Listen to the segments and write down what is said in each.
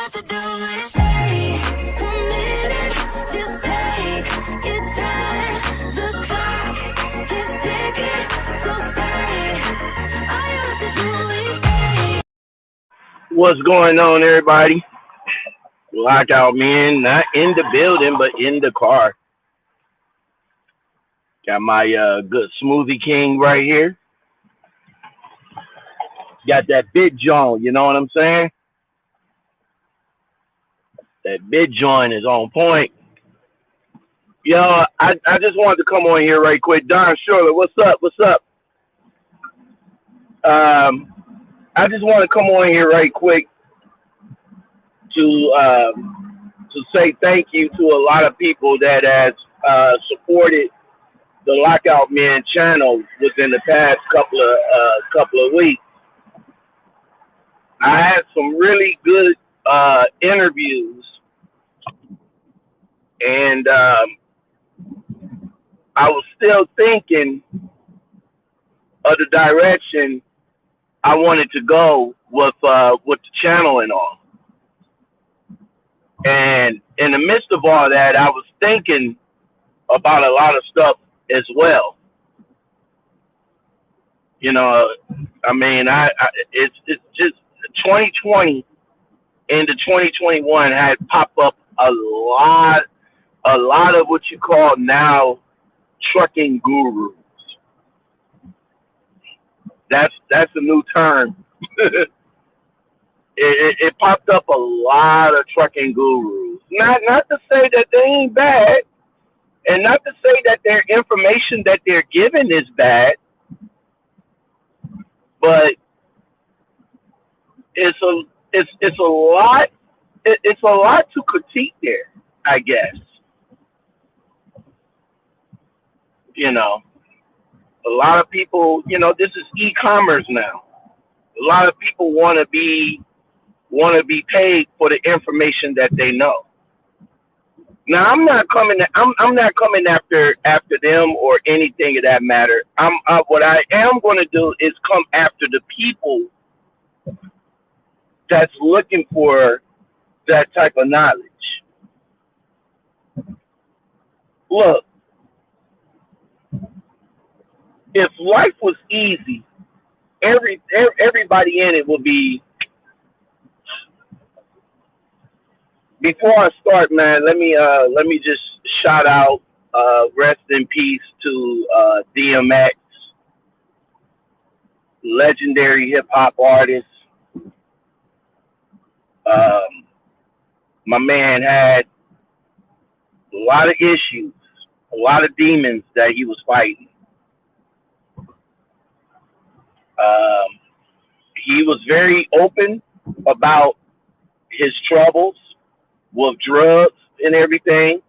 have to do is stay a minute, just take your time. The clock is ticking, so stay. All you have to do is stay. What's going on, everybody? Lockout men, not in the building, but in the car. Got my good smoothie king right here. Got that big joint, you know what I'm saying? That big joint is on point. Yo, I just wanted to come on here right quick. Don Shirley, what's up? What's up? I just want to come on here right quick to say thank you to a lot of people that has supported the Lockout Men channel within the past couple of weeks. I had some really good interviews, and I was still thinking of the direction I wanted to go with the channel and all. And in the midst of all that, I was thinking about a lot of stuff as well. You know, I mean, it's just 2020 into 2021 had popped up a lot of what you call now trucking gurus. That's a new term. It popped up a lot of trucking gurus. Not to say that they ain't bad, and not to say that their information that they're giving is bad, but it's a lot to critique there, I guess. You know, a lot of people, you know, this is e-commerce now. A lot of people want to be paid for the information that they know. Now, I'm not coming after them or anything of that matter. What I am going to do is come after the people that's looking for that type of knowledge. Look, if life was easy, everybody in it would be. Before I start, man, let me just shout out, rest in peace to DMX, legendary hip hop artist. My man had a lot of issues, a lot of demons that he was fighting. He was very open about his troubles with drugs and everything,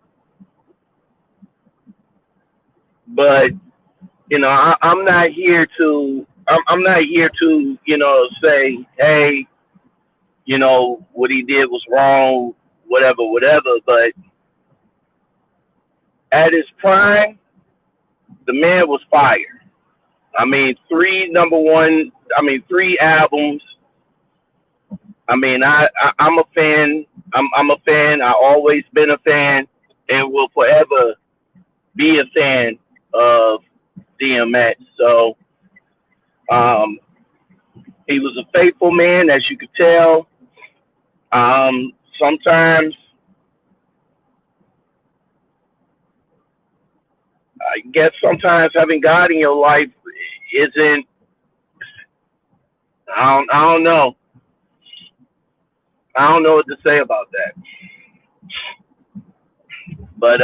but you know, I'm not here to you know, say, hey, you know, what he did was wrong, whatever. But at his prime, the man was fire. I mean, 3 albums. I mean, I'm a fan. I'm a fan. I always been a fan, and will forever be a fan of DMX. So, he was a faithful man, as you could tell. Sometimes, I guess, having God in your life isn't. I don't know. I don't know what to say about that. But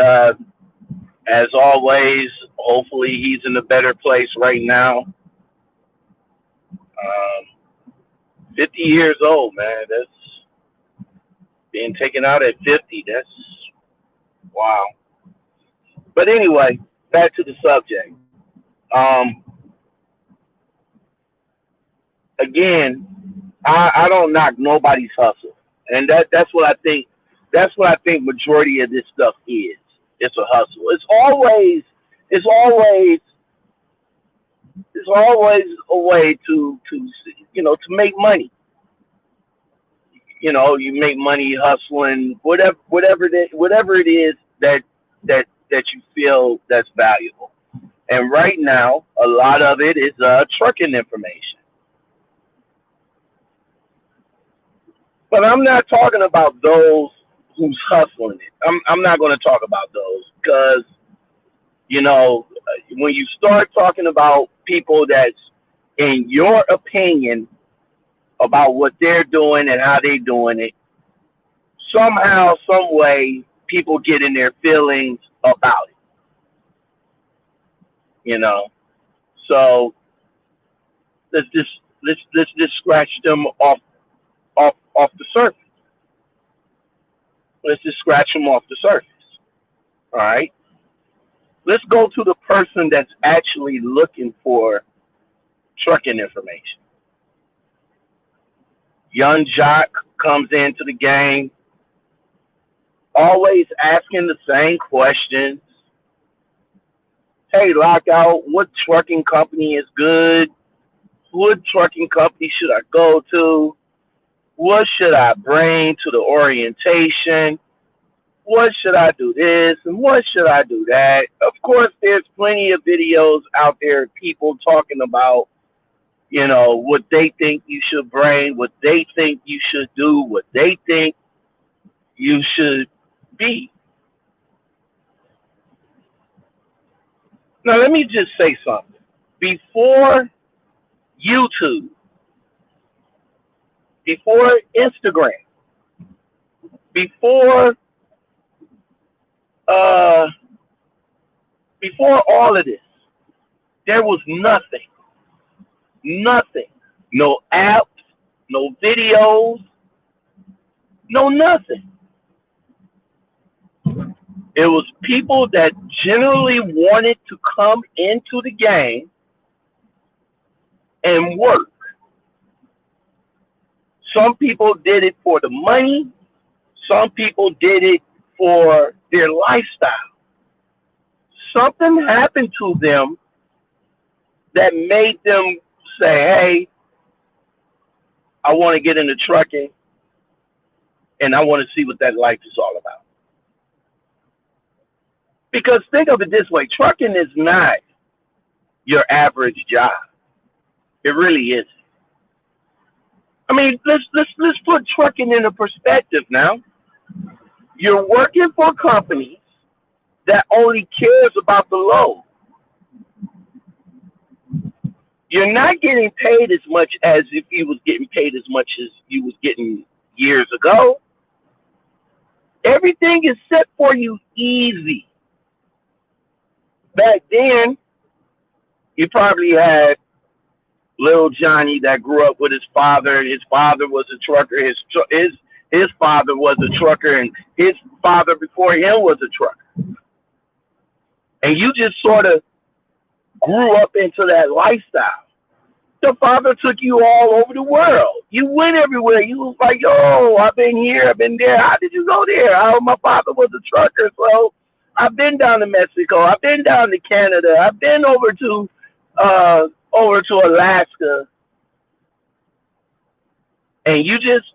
as always, hopefully he's in a better place right now. 50 years old, man. That's being taken out at 50. That's wow. But anyway, back to the subject. Again, I don't knock nobody's hustle, and that's what I think. That's what I think majority of this stuff is. It's a hustle. It's always a way to you know, to make money. you make money hustling, whatever it is that you feel that's valuable. And right now, a lot of it is trucking information. But I'm not talking about those who's hustling it. I'm not going to talk about those because when you start talking about people that's in your opinion about what they're doing and how they're doing it, somehow, some way, people get in their feelings about it. You know, so let's just let's just scratch them off the surface. Let's just scratch them off the surface. All right. Let's go to the person that's actually looking for trucking information. Young Jock comes into the game, always asking the same questions. Hey, Lockout, what trucking company is good? What trucking company should I go to? What should I bring to the orientation? What should I do this and what should I do that? Of course, there's plenty of videos out there, people talking about, what they think you should bring, what they think you should do, what they think you should be. Now, let me just say something. Before YouTube, before Instagram, before uh, before all of this, there was nothing, nothing, no apps, no videos, no nothing. It was people that generally wanted to come into the game and work. Some people did it for the money. Some people did it for their lifestyle. Something happened to them that made them say, hey, I want to get into trucking and I want to see what that life is all about. Because think of it this way, trucking is not your average job. It really isn't. I mean, let's put trucking into perspective now. You're working for companies that only cares about the load. You're not getting paid as much as if you was getting paid as much as you was getting years ago. Everything is set for you easy. Back then, you probably had little Johnny that grew up with his father. His father was a trucker. His father was a trucker, and his father before him was a trucker. And you just sort of grew up into that lifestyle. The father took you all over the world. You went everywhere. You was like, yo, I've been here, I've been there. How did you go there? Oh, my father was a trucker, so I've been down to Mexico. I've been down to Canada. I've been over to Alaska. And you just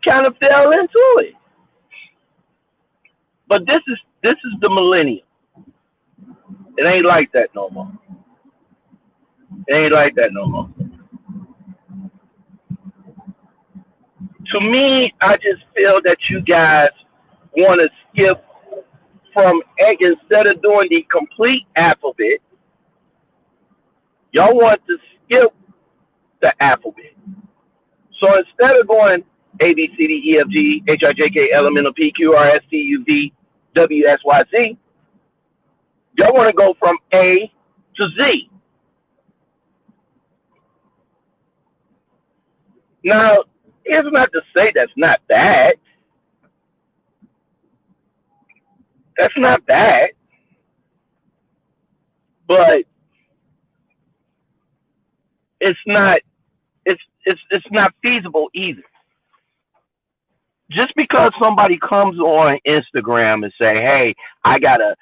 kind of fell into it. But this is the millennium. It ain't like that no more. It ain't like that no more. To me, I just feel that you guys want to skip from instead of doing the complete alphabet, y'all want to skip the alphabet. So instead of going A, B, C, D, E, F, G, H, I, J, K, L, M, N, O, P, Q, R, S, T, U, V, W, X, Y, Z, y'all want to go from A to Z. Now, it's not to say that's not bad. That's not bad. But it's not feasible either. Just because somebody comes on Instagram and say, "Hey, I got a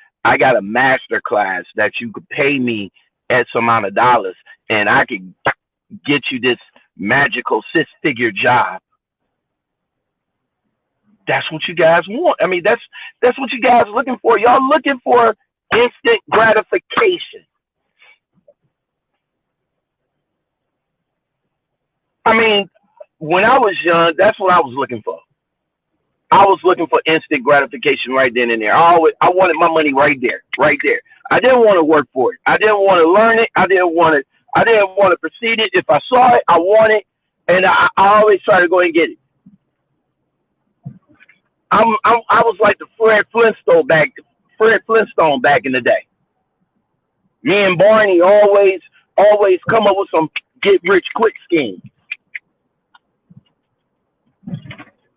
master class that you could pay me X amount of dollars, and I could get you this magical six-figure job," That's what you guys want. I mean, that's what you guys are looking for. Y'all looking for instant gratification. I mean, when I was young, that's what I was looking for. I was looking for instant gratification right then and there. I wanted my money right there, right there. I didn't want to work for it. I didn't want to learn it. I didn't want to proceed it. If I saw it, I want it, and I always try to go and get it. I was like the Fred Flintstone back in the day. Me and Barney always come up with some get rich quick scheme.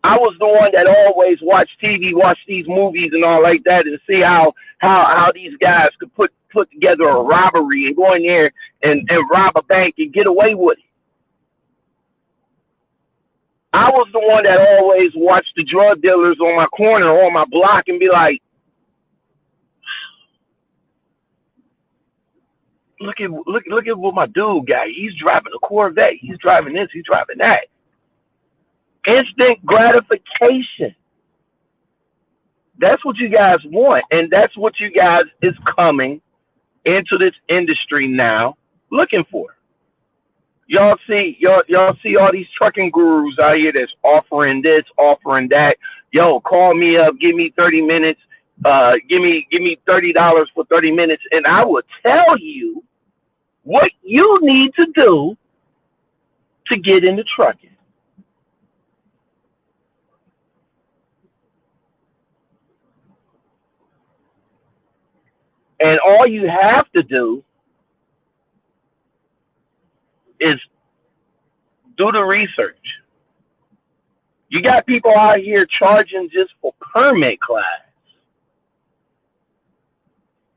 I was the one that always watched TV, watched these movies and all like that, and see how these guys could put together a robbery and go in there and rob a bank and get away with it. I was the one that always watched the drug dealers on my corner or on my block and be like, look at what my dude got. He's driving a Corvette. He's driving this. He's driving that. Instant gratification. That's what you guys want, and that's what you guys is coming into this industry now looking for. Y'all see all these trucking gurus out here that's offering this, offering that. Yo, call me up, give me 30 minutes, give me $30 for 30 minutes, and I will tell you what you need to do to get into trucking. And all you have to do is do the research. You got people out here charging just for permit class.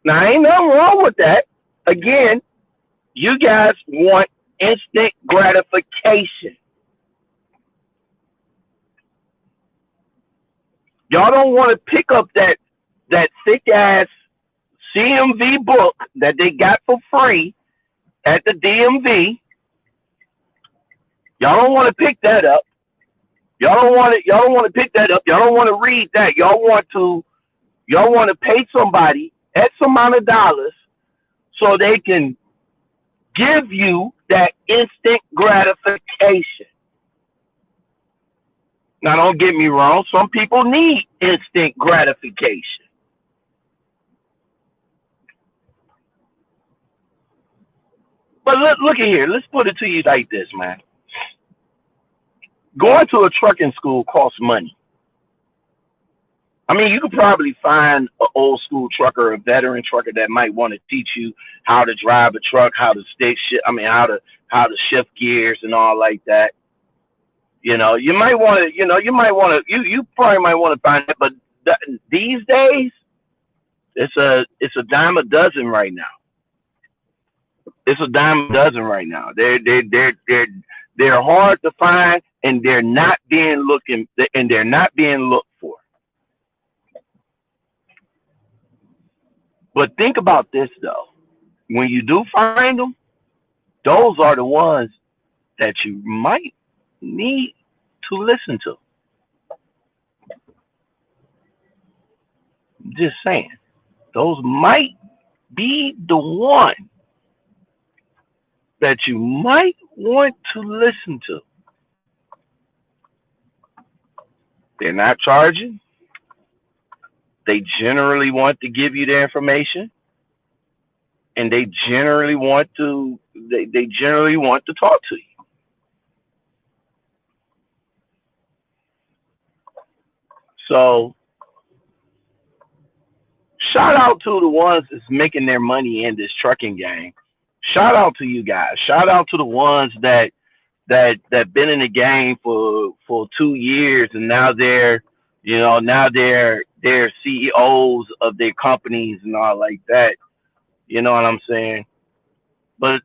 Now, ain't nothing wrong with that. Again, you guys want instant gratification. Y'all don't want to pick up that thick ass CMV book that they got for free at the DMV. Y'all don't want to pick that up. Y'all don't want to pick that up. Y'all don't want to read that. Y'all want to pay somebody X amount of dollars so they can give you that instant gratification. Now, don't get me wrong. Some people need instant gratification. But look at here. Let's put it to you like this, man. Going to a trucking school costs money. I mean, you could probably find an old school trucker, a veteran trucker that might want to teach you how to drive a truck, how to stick shit. I mean, how to shift gears and all like that. You know, you might want to. You probably might want to find it. But these days, it's a dime a dozen right now. It's a dime a dozen right now. They're hard to find, and they're not being looked for. But think about this though. When you do find them, those are the ones that you might need to listen to. Just saying. Those might be the one that you might want to listen to. They're not charging. They generally want to give you the information, and they generally want to talk to you. So shout out to the ones that's making their money in this trucking game. Shout out to you guys. Shout out to the ones that been in the game for 2 years, and now they're CEOs of their companies and all like that. You know what I'm saying? But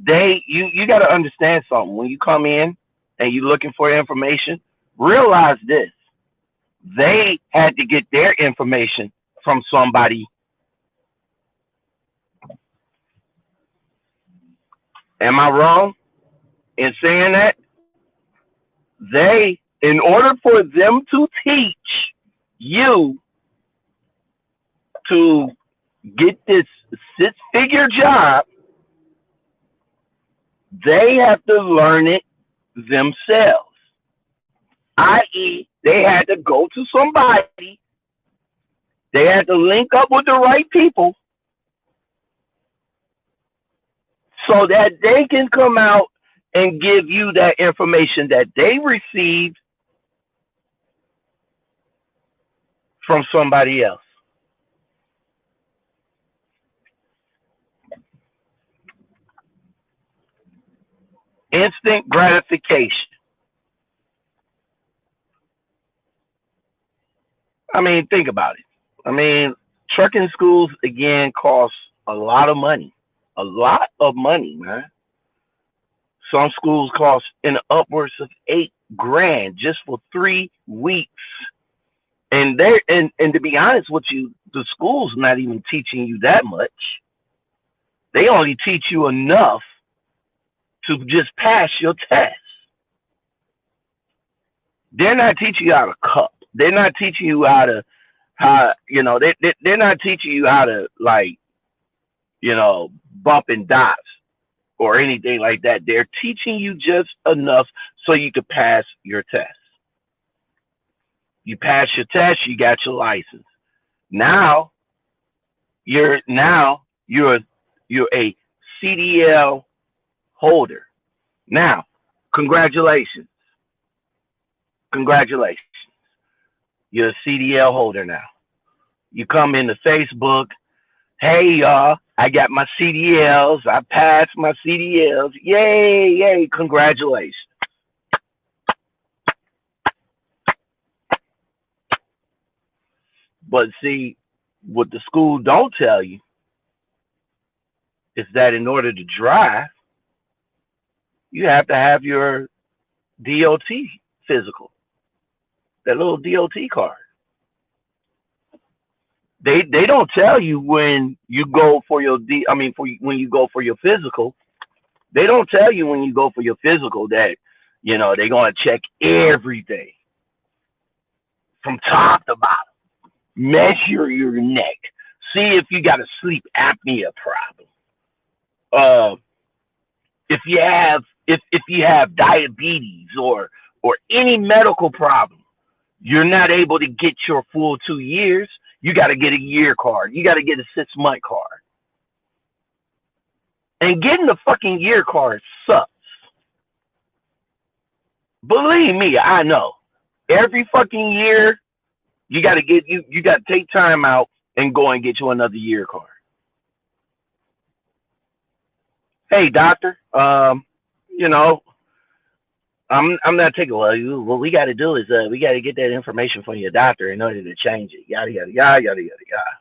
you got to understand something. When you come in and you're looking for information, realize this: they had to get their information from somebody. Am I wrong in saying that? They in order for them to teach you to get this six-figure job, they have to learn it themselves. I.e., they had to go to somebody, they had to link up with the right people so that they can come out and give you that information that they received from somebody else. Instant gratification. I mean, think about it. I mean, trucking schools, again, cost a lot of money. A lot of money, man. Some schools cost in upwards of $8,000 just for 3 weeks. And to be honest with you, the school's not even teaching you that much. They only teach you enough to just pass your test. They're not teaching you how to cup. They're not teaching you they're not teaching you how to, like, bump and dots or anything like that. They're teaching you just enough so you can pass your test. You pass your test, you got your license. Now you're a CDL holder. Now, congratulations. Congratulations. You're a CDL holder now. You come into Facebook, hey y'all, I got my CDLs, I passed my CDLs. Yay, yay, congratulations. But see, what the school don't tell you is that in order to drive, you have to have your DOT physical, that little DOT card. They don't tell you when you go for your when you go for your physical. They don't tell you when you go for your physical that they're gonna check everything from top to bottom. Measure your neck. See if you got a sleep apnea problem. If you have diabetes or any medical problem, you're not able to get your full 2 years. You got to get a year card. You got to get a 6-month card. And getting the fucking year card sucks. Believe me, I know. Every fucking year, you got to take time out and go and get you another year card. Hey, doctor, I'm not taking. What we got to do is we got to get that information from your doctor in order to change it. Yada yada yada yada yada yada.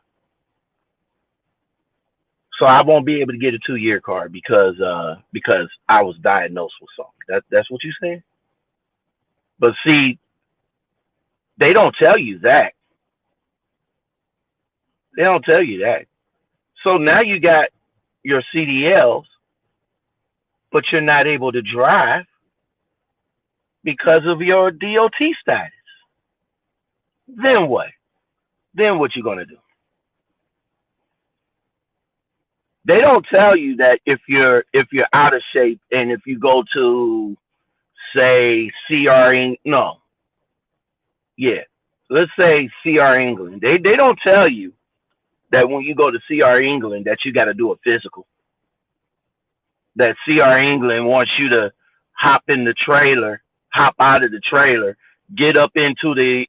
So I won't be able to get a 2-year card because I was diagnosed with something. That's what you're saying. But see, they don't tell you that. They don't tell you that. So now you got your CDLs, but you're not able to drive because of your DOT status. Then what? Then what you gonna do? They don't tell you that if you're out of shape and if you go to, say, let's say CR England. They don't tell you that when you go to CR England that you got to do a physical. That CR England wants you to hop in the trailer, hop out of the trailer, get up into the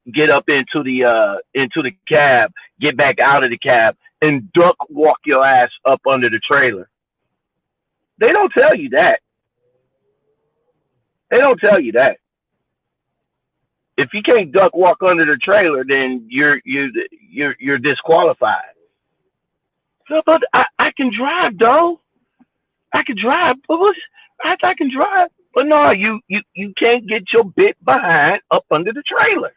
cab, get back out of the cab, and duck walk your ass up under the trailer. They don't tell you that. They don't tell you that. If you can't duck walk under the trailer, then you're disqualified. So, but I can drive, though. I can drive, but I can drive. But no, you can't get your bit behind up under the trailer.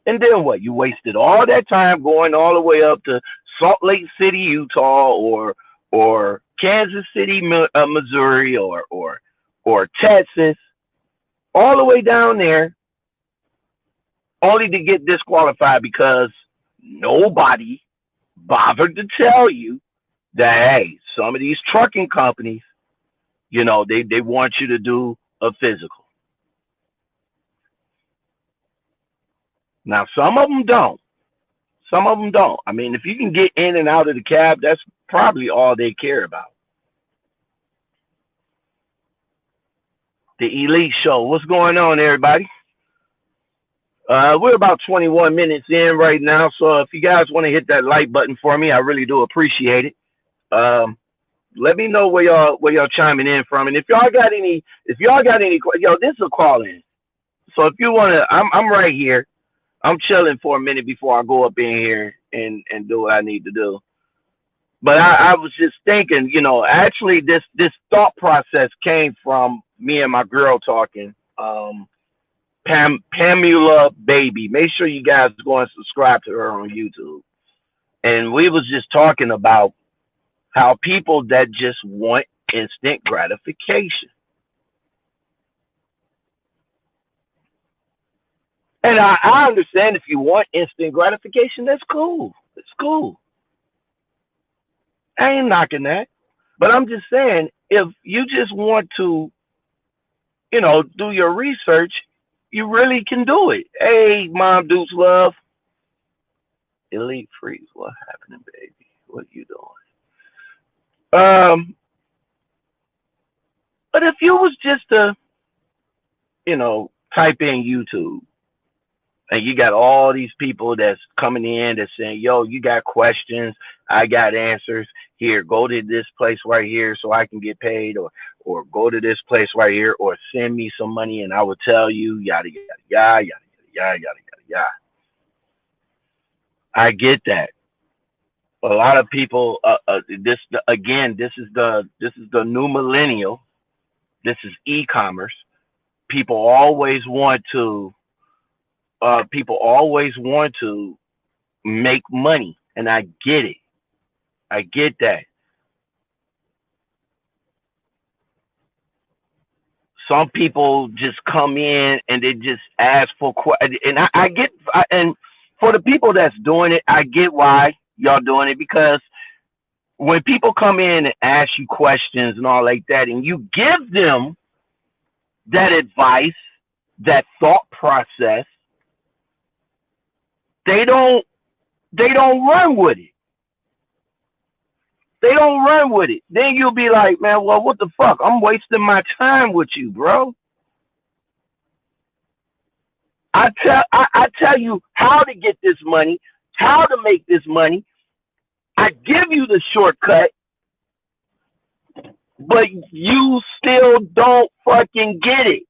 And then what? You wasted all that time going all the way up to Salt Lake City, Utah, or Kansas City, Missouri, or Texas, all the way down there only to get disqualified because nobody bothered to tell you that, hey, some of these trucking companies, they want you to do a physical. Now, some of them don't. Some of them don't. I mean, if you can get in and out of the cab, that's probably all they care about. The Elite Show. What's going on, everybody? We're about 21 minutes in right now, so if you guys want to hit that like button for me, I really do appreciate it. Let me know where y'all chiming in from, and if y'all got any, this is a call in. So if you wanna, I'm right here. I'm chilling for a minute before I go up in here and do what I need to do. But I was just thinking, actually this thought process came from me and my girl talking. Pamela Baby. Make sure you guys go and subscribe to her on YouTube. And we was just talking about how people that just want instant gratification. And I understand if you want instant gratification, that's cool. It's cool. I ain't knocking that. But I'm just saying, if you just want to, do your research, you really can do it. Hey, Mom Dukes Love. Elite Freeze. What happening, baby? What you doing? But if you was just to, type in YouTube, and you got all these people that's coming in that's saying, yo, you got questions, I got answers. Here, go to this place right here so I can get paid, or go to this place right here, or send me some money and I will tell you, yada, yada, yada, yada, yada, yada, yada, yada. I get that. A lot of people, this is the new millennial. This is e-commerce. People always want to make money, and I get it. I get that. Some people just come in and they just ask for questions, and I get, and for the people that's doing it, I get why y'all doing it, because when people come in and ask you questions and all like that, and you give them that advice, that thought process, they don't run with it. They don't run with it. Then you'll be like, man, well, what the fuck? I'm wasting my time with you, bro. I tell you how to get this money, how to make this money. I give you the shortcut, but you still don't fucking get it.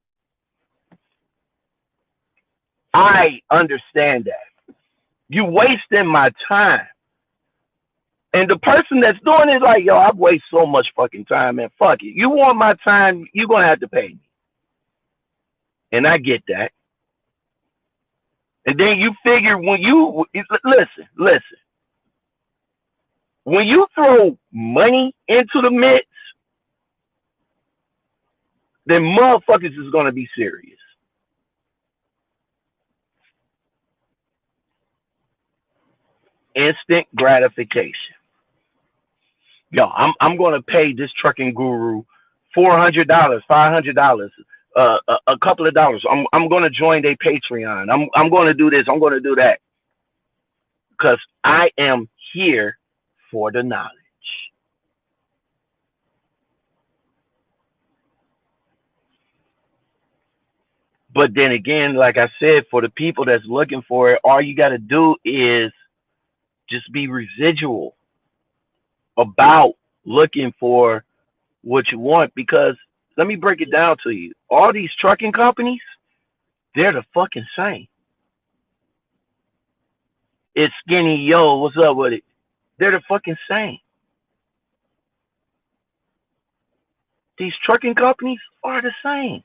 I understand that. You wasting my time. And the person that's doing it like, yo, I've wasted so much fucking time, man. Fuck it. You want my time, you're going to have to pay me. And I get that. And then you figure when you, listen. When you throw money into the mix, then motherfuckers is going to be serious. Instant gratification. Yo, I'm going to pay this trucking guru $400, $500, a couple of dollars. I'm going to join their Patreon. I'm going to do this. I'm going to do that, because I am here for the knowledge. But then again, like I said, for the people that's looking for it, all you got to do is just be residual about looking for what you want. Because let me break it down to you. All these trucking companies, they're the fucking same. It's Skinny, yo, what's up with it? They're the fucking same. These trucking companies are the same.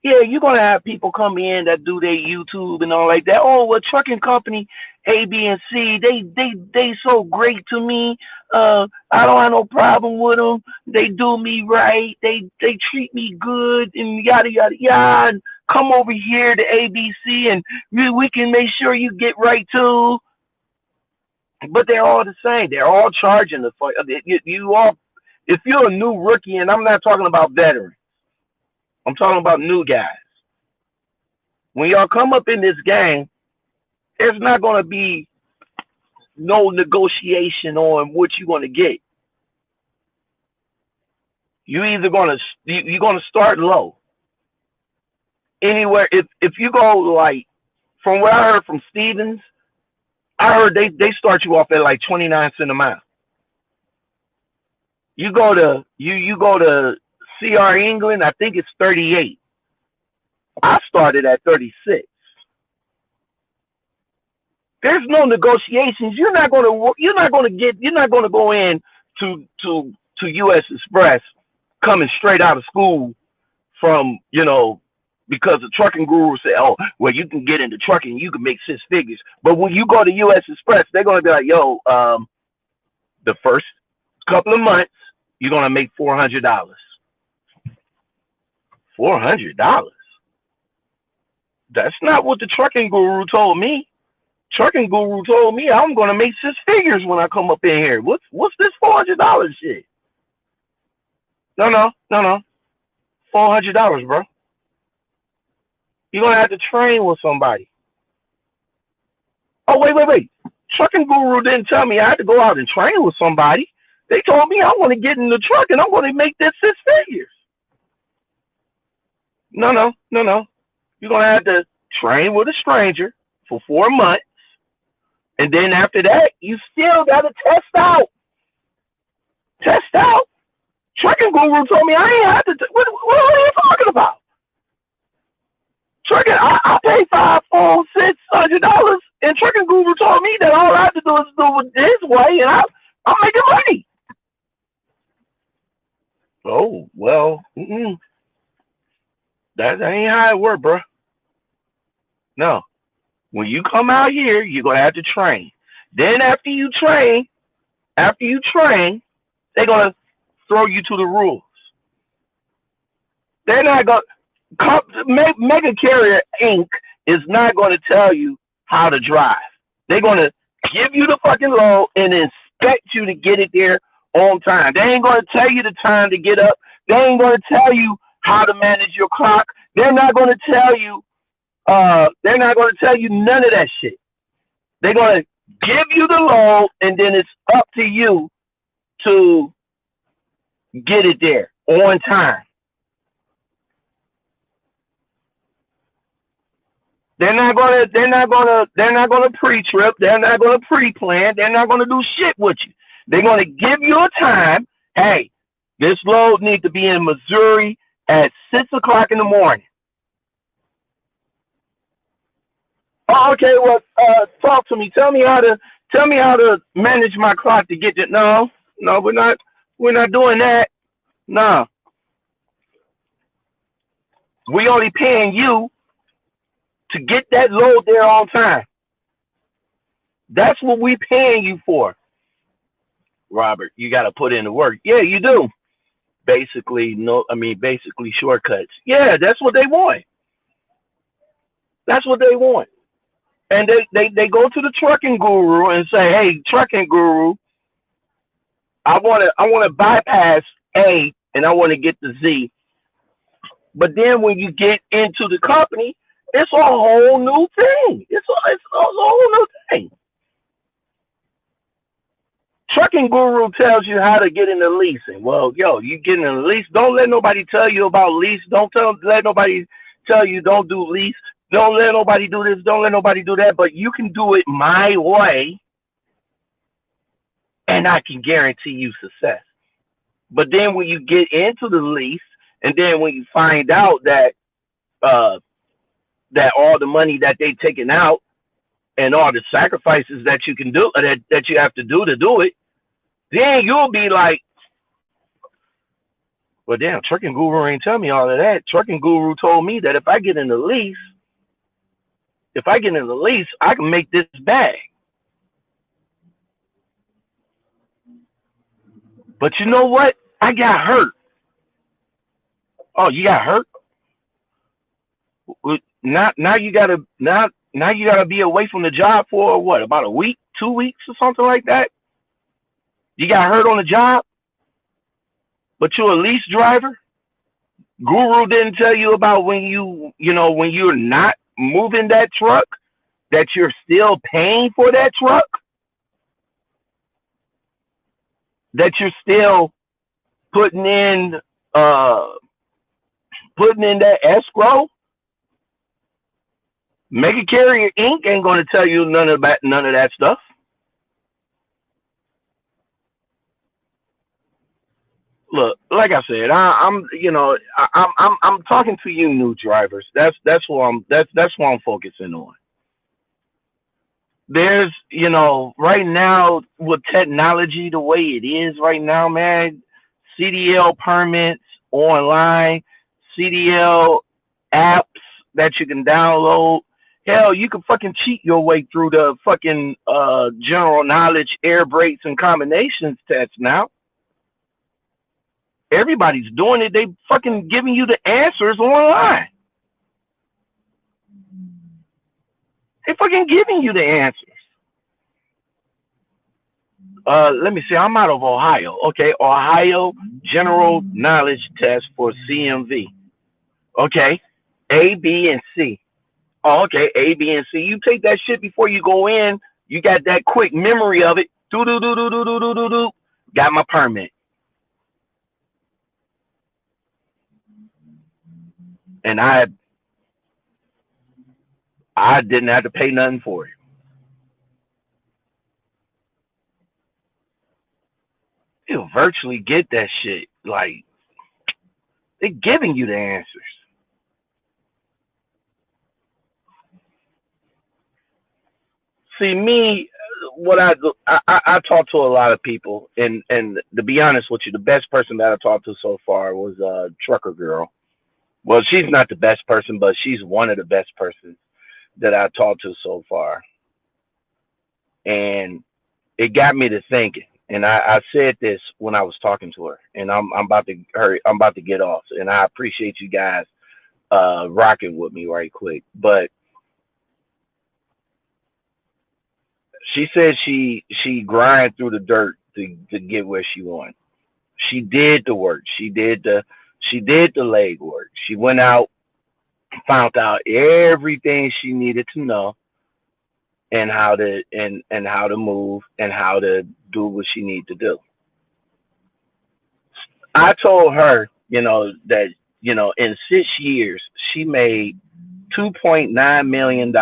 Yeah, you're gonna have people come in that do their YouTube and all like that. Oh, well, trucking company A, B, and C, they so great to me. I don't have no problem with them. They do me right. They treat me good and yada yada yada. And come over here to ABC and we can make sure you get right too. But they're all the same. They're all charging the you all. If you're a new rookie, and I'm not talking about veterans, I'm talking about new guys. When y'all come up in this game, there's not going to be no negotiation on what you're going to get. You're going to start low. Anywhere if you go like from what I heard from Stevens, I heard they start you off at like 29 cents a mile. You go to CR England, I think it's 38. I started at 36. There's no negotiations. You're not going to go in to US Express coming straight out of school from, because the trucking guru said, oh, well, you can get into trucking, you can make 6 figures. But when you go to US Express, they're going to be like, yo, the first couple of months, you're going to make $400. $400? That's not what the trucking guru told me. Trucking guru told me I'm going to make 6 figures when I come up in here. What's this $400 shit? No. $400, bro. You're going to have to train with somebody. Oh, wait. Trucking guru didn't tell me I had to go out and train with somebody. They told me I want to get in the truck and I'm going to make this 6 figures. No. You're going to have to train with a stranger for 4 months. And then after that, you still got to test out. Trucking guru told me I ain't have to. What are you talking about? Trucking, I pay $500, $600, and trucking guru told me that all I have to do is do it his way, and I'm making money. Oh well, that ain't how it works, bro. No, when you come out here, you're gonna have to train. Then after you train, they're gonna throw you to the rules. They're not gonna. Mega Carrier Inc. is not going to tell you how to drive. They're going to give you the fucking load and expect you to get it there on time. They ain't going to tell you the time to get up. They ain't going to tell you how to manage your clock. They're not going to tell you. They're not going to tell you none of that shit. They're going to give you the load and then it's up to you to get it there on time. They're not gonna pre-trip. They're not gonna pre-plan. They're not gonna do shit with you. They're gonna give you a time. Hey, this load needs to be in Missouri at 6 o'clock in the morning. Oh, okay, well, talk to me. Tell me how to manage my clock to get it. No, we're not doing that. No, we only paying you to get that load there on time. That's what we paying you for. Robert, you got to put in the work. Yeah, you do. Basically shortcuts. Yeah, that's what they want. And they go to the trucking guru and say, hey, trucking guru, I want to bypass A and I want to get to Z. But then when you get into the company, it's a whole new thing. It's a whole new thing. Trucking guru tells you how to get into leasing. Well, you get in a lease. Don't let nobody tell you about lease. Let nobody tell you don't do lease. Don't let nobody do this. Don't let nobody do that. But you can do it my way, and I can guarantee you success. But then when you get into the lease, and then when you find out that that all the money that they taken out and all the sacrifices that you can do that you have to do it, then you'll be like, But damn, Trucking Guru ain't tell me all of that. Trucking Guru told me that if I get in the lease, I can make this bag. But you know what? I got hurt. Oh, you got hurt? Now you gotta be away from the job for what? About a week, 2 weeks, or something like that. You got hurt on the job, but you're a lease driver. Guru didn't tell you about when you're not moving that truck, that you're still paying for that truck, that you're still putting in uh putting in that escrow. Mega Carrier Inc. ain't gonna tell you none of that stuff. Look, like I said, I'm talking to you new drivers. That's what I'm focusing on. There's right now with technology the way it is right now, man, CDL permits online, CDL apps that you can download. Hell, you can fucking cheat your way through the fucking general knowledge air brakes and combinations test now. Everybody's doing it. They fucking giving you the answers online. They fucking giving you the answers. Let me see. I'm out of Ohio. Okay, Ohio General Knowledge Test for CMV. Okay, A, B, and C. Oh, okay, A, B, and C. You take that shit before you go in. You got that quick memory of it. Do do do do do do do do do. Got my permit, and I didn't have to pay nothing for it. You virtually get that shit. Like they're giving you the answers. See me, what I talk to a lot of people, and to be honest with you, the best person that I talked to so far was Trucker Girl. Well, she's not the best person, but she's one of the best persons that I talked to so far, and it got me to thinking. And I said this when I was talking to her, and I'm about to hurry. I'm about to get off, and I appreciate you guys rocking with me right quick. But she said she grind through the dirt to get where she wants. She did the work. She did the leg work. She went out, found out everything she needed to know, and how to move and how to do what she need to do. I told her, that in 6 years she made $2.9 million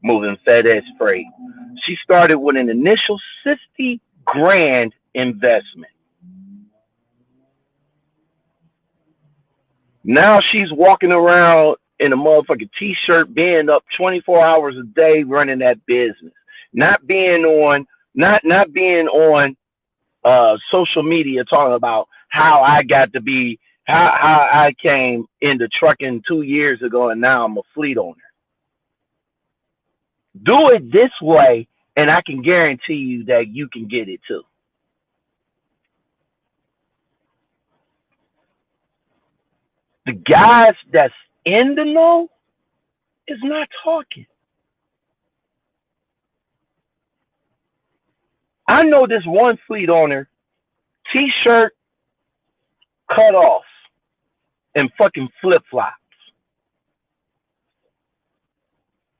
moving FedEx freight. She started with an initial 60 grand investment. Now she's walking around in a motherfucking t-shirt, being up 24 hours a day running that business, not being on, not being on social media talking about how I got to be, how I came into trucking 2 years ago and now I'm a fleet owner. Do it this way, and I can guarantee you that you can get it too. The guys that's in the know is not talking. I know this one fleet owner, t-shirt cut off and fucking flip flops.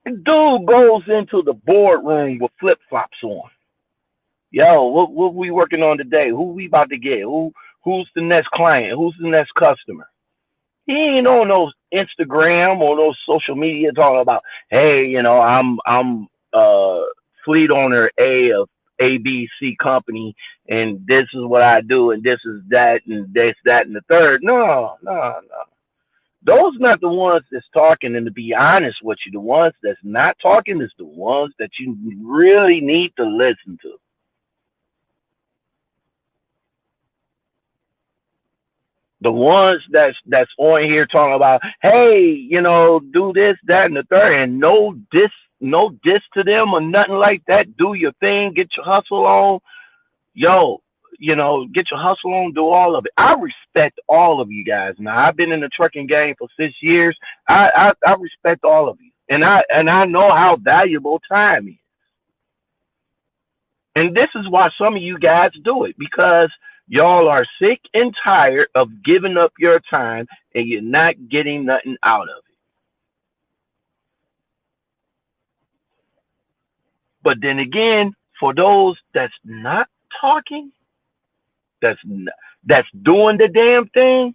The dude goes into the boardroom with flip flops on. Yo, what we working on today? Who we about to get? Who's the next client? Who's the next customer? He ain't on no Instagram or no social media talking about, hey, I'm fleet owner A of ABC company, and this is what I do, and this is that, and this, that, and the third. No, no, no. Those not the ones that's talking, and to be honest with you, the ones that's not talking is the ones that you really need to listen to. The ones that's on here talking about, hey, do this, that, and the third, and no diss to them or nothing like that. Do your thing, get your hustle on, yo. Get your hustle on, do all of it. I respect all of you guys. Now I've been in the trucking game for 6 years. I respect all of you, and I know how valuable time is. And this is why some of you guys do it, because y'all are sick and tired of giving up your time and you're not getting nothing out of it. But then again, for those that's not talking, that's not, that's doing the damn thing,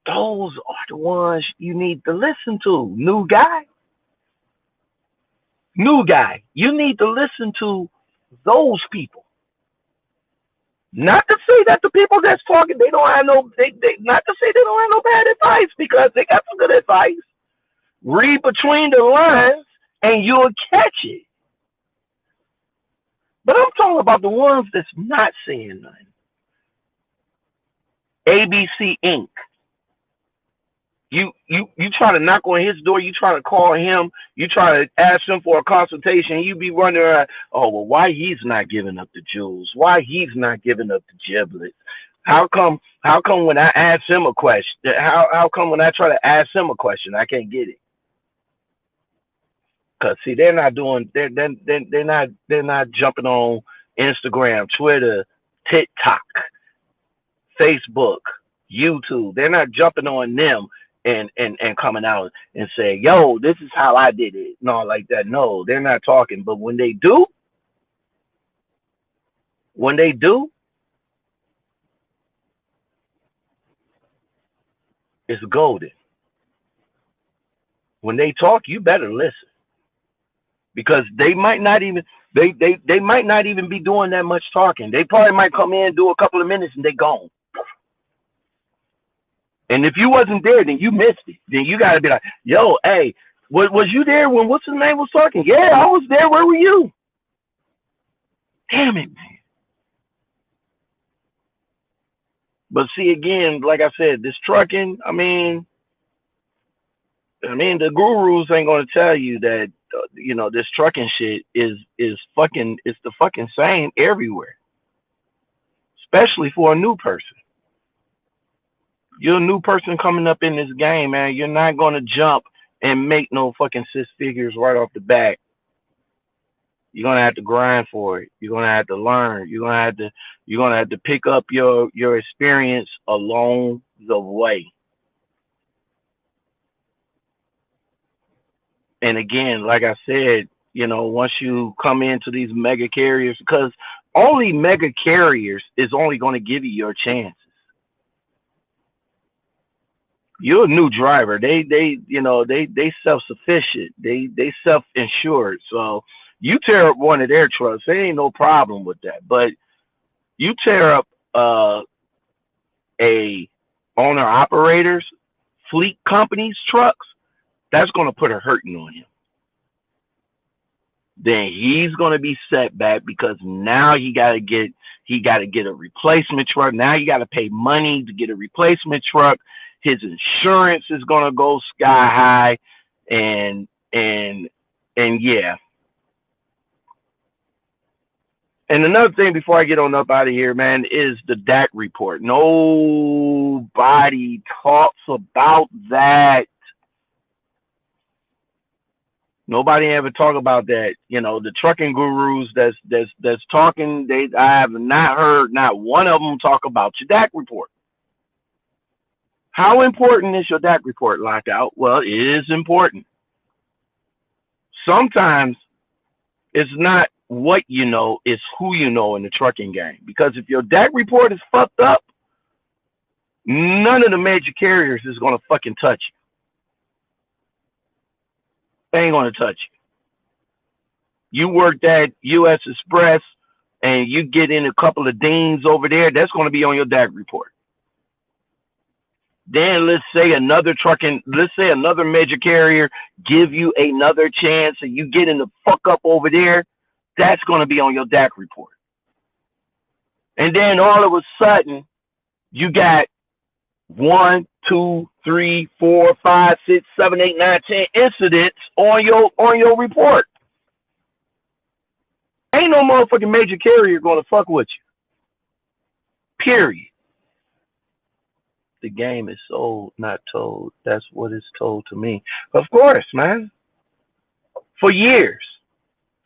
those are the ones you need to listen to. New guy, you need to listen to those people. Not to say that the people that's talking, they don't have no, not to say they don't have no bad advice, because they got some good advice. Read between the lines and you'll catch it. But I'm talking about the ones that's not saying nothing. ABC Inc. You try to knock on his door, you try to call him, you try to ask him for a consultation, you be wondering, oh, well, why he's not giving up the jewels? Why he's not giving up the giblets? How come when I ask him a question, how come when I try to ask him a question, I can't get it? Cause see, they're not jumping on Instagram, Twitter, TikTok, Facebook, YouTube. They're not jumping on them and coming out and say, yo, this is how I did it. No, like that. No, they're not talking. But when they do, it's golden. When they talk, you better listen. Because they might not even they might not even be doing that much talking. They probably might come in, do a couple of minutes, and they gone. And if you wasn't there, then you missed it. Then you gotta be like, yo, hey, was you there when what's his name was talking? Yeah, I was there. Where were you? Damn it, man. But see, again, like I said, this trucking, I mean, the gurus ain't gonna tell you that this trucking shit is fucking, it's the fucking same everywhere, especially for a new person. You're a new person coming up in this game, man. You're not gonna jump and make no fucking 6 figures right off the bat. You're gonna have to grind for it. You're gonna have to learn. You're gonna have to pick up your experience along the way. And again, like I said, once you come into these mega carriers, because only mega carriers is only going to give you your chances. You're a new driver. They self-sufficient. They self-insured. So you tear up one of their trucks, there ain't no problem with that. But you tear up a owner operators, fleet companies, trucks, that's going to put a hurting on him. Then he's going to be set back, because now he got to get a replacement truck. Now you got to pay money to get a replacement truck. His insurance is going to go sky high, and yeah. And another thing before I get on up out of here, man, is the DAC report. Nobody talks about that. Nobody ever talk about that. The trucking gurus that's talking, I have not heard not one of them talk about your DAC report. How important is your DAC report, Lockout? Well, it is important. Sometimes it's not what you know, it's who you know in the trucking game. Because if your DAC report is fucked up, none of the major carriers is going to fucking touch you. They ain't going to touch you. You work that U.S. Express and you get in a couple of dings over there, that's going to be on your DAC report. Then let's say another major carrier give you another chance and you get in the fuck up over there, that's going to be on your DAC report. And then all of a sudden, You got 1, 2, 3, 4, 5, 6, 7, 8, 9, 10 incidents on your report. Ain't no motherfucking major carrier gonna fuck with you. Period. The game is sold, not told. That's what is told to me. Of course, man. For years.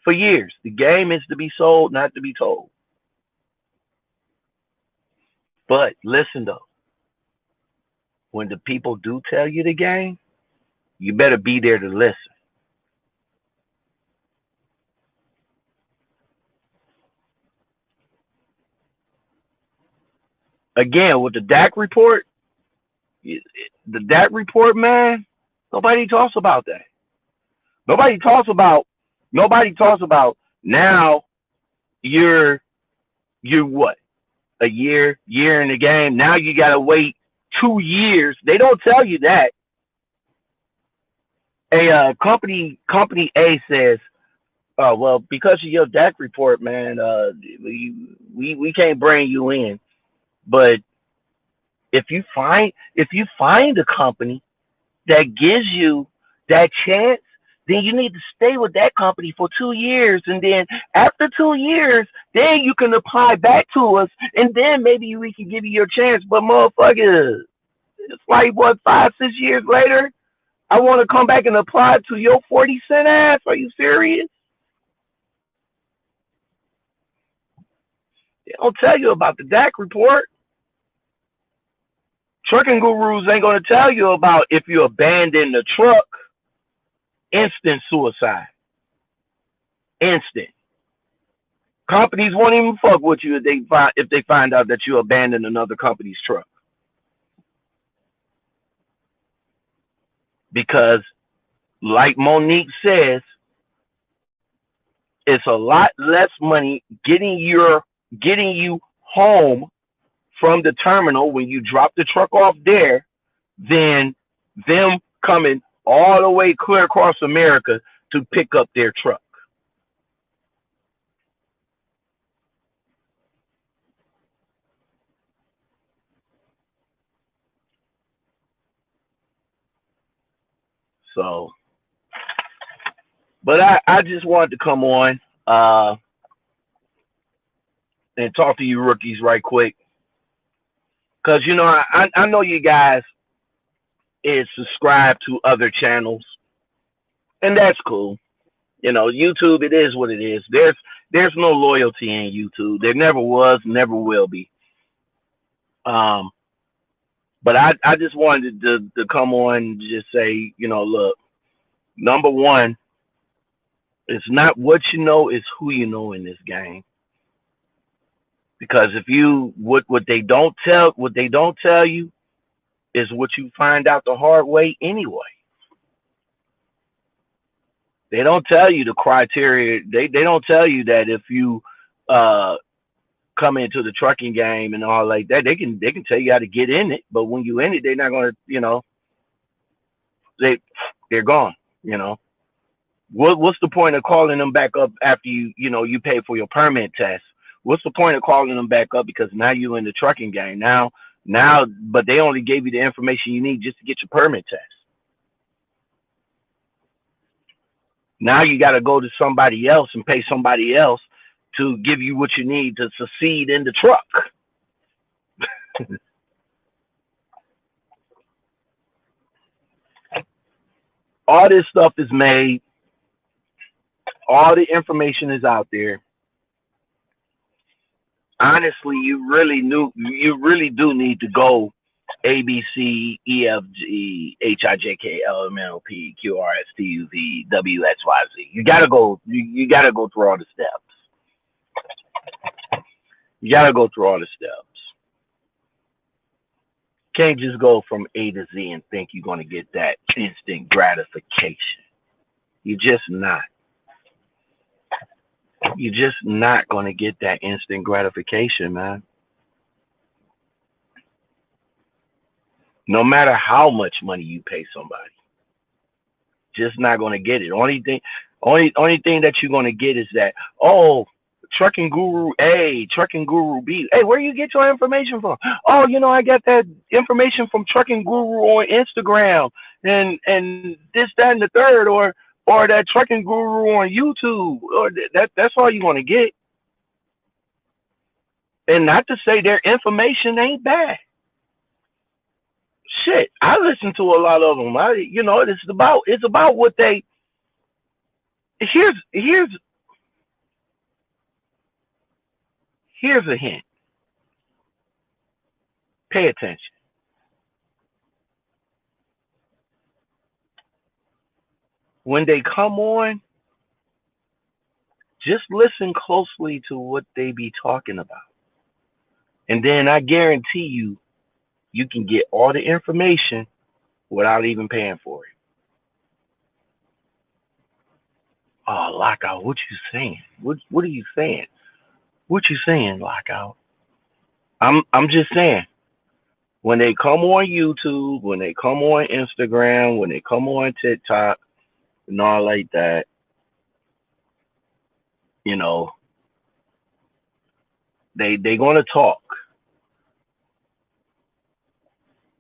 For years. The game is to be sold, not to be told. But listen though. When the people do tell you the game, you better be there to listen. Again, with the DAC report, the DAC report, man, nobody talks about that. Nobody talks about now you're what? A year in the game. Now you gotta wait 2 years. They don't tell you that. A company A says, well, because of your DAC report, man, we can't bring you in. But if you find a company that gives you that chance, then you need to stay with that company for 2 years, and then after 2 years, then you can apply back to us, and then maybe we can give you your chance. But motherfucker, it's like what, 5, 6 years later, I want to come back and apply to your 40-cent ass. Are you serious? They don't tell you about the DAC report. Trucking gurus ain't going to tell you about if you abandon the truck, instant suicide. Instant. Companies won't even fuck with you if they find out that you abandoned another company's truck. Because, like Monique says, it's a lot less money getting you home from the terminal when you drop the truck off there than them coming all the way clear across America to pick up their truck. So, but I just wanted to come on and talk to you rookies right quick. Because, you know, I know you guys is subscribed to other channels, and that's cool. You know, YouTube, it is what it is. There's no loyalty in YouTube. There never was, never will be. But I just wanted to come on and just say, you know, look, number one, it's not what you know, it's who you know in this game. Because if you what they don't tell you is what you find out the hard way anyway. They don't tell you the criteria. They don't tell you that if you come into the trucking game and all like that, they can tell you how to get in it, but when you in it, they're not gonna, you know, they're gone, you know. What's the point of calling them back up after you pay for your permit test? What's the point of calling them back up because now you're in the trucking game now, but they only gave you the information you need just to get your permit test. Now you got to go to somebody else and pay somebody else to give you what you need to succeed in the truck. All this stuff is made. All the information is out there. Honestly, you really do need to go A, B, C, E, F, G, H, I, J, K, L, M, N, O, P, Q, R, S, T, U, V, W, X, Y, Z. You gotta go. You gotta go through all the steps. You gotta go through all the steps. Can't just go from A to Z and think you're gonna get that instant gratification. You're just not. You're just not gonna get that instant gratification, man. No matter how much money you pay somebody, just not gonna get it. Only thing that you're gonna get is that, oh, Trucking Guru A, Trucking Guru B. Hey, where you get your information from? Oh, I got that information from Trucking Guru on Instagram and this, that, and the third, or that Trucking Guru on YouTube. Or that's all you want to get. And not to say their information ain't bad. Shit, I listen to a lot of them. It's about what they. Here's a hint. Pay attention. When they come on, just listen closely to what they be talking about. And then I guarantee you can get all the information without even paying for it. Oh, Lockout, what you saying? What are you saying? What you saying, Lockout? I'm just saying, when they come on YouTube, when they come on Instagram, when they come on TikTok and all like that, they gonna talk.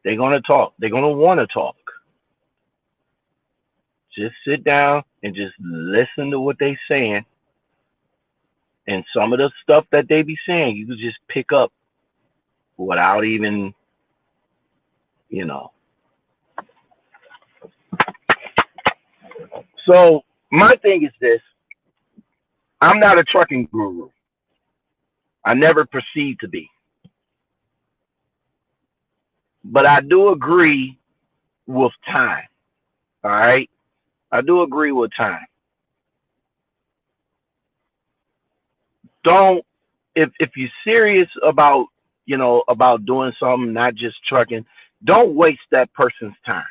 They're gonna talk. They're gonna wanna talk. Just sit down and just listen to what they saying. And some of the stuff that they be saying, you can just pick up without even, So my thing is this. I'm not a trucking guru. I never perceived to be. But I do agree with time. All right? I do agree with time. Don't if you're serious about, about doing something, not just trucking, don't waste that person's time.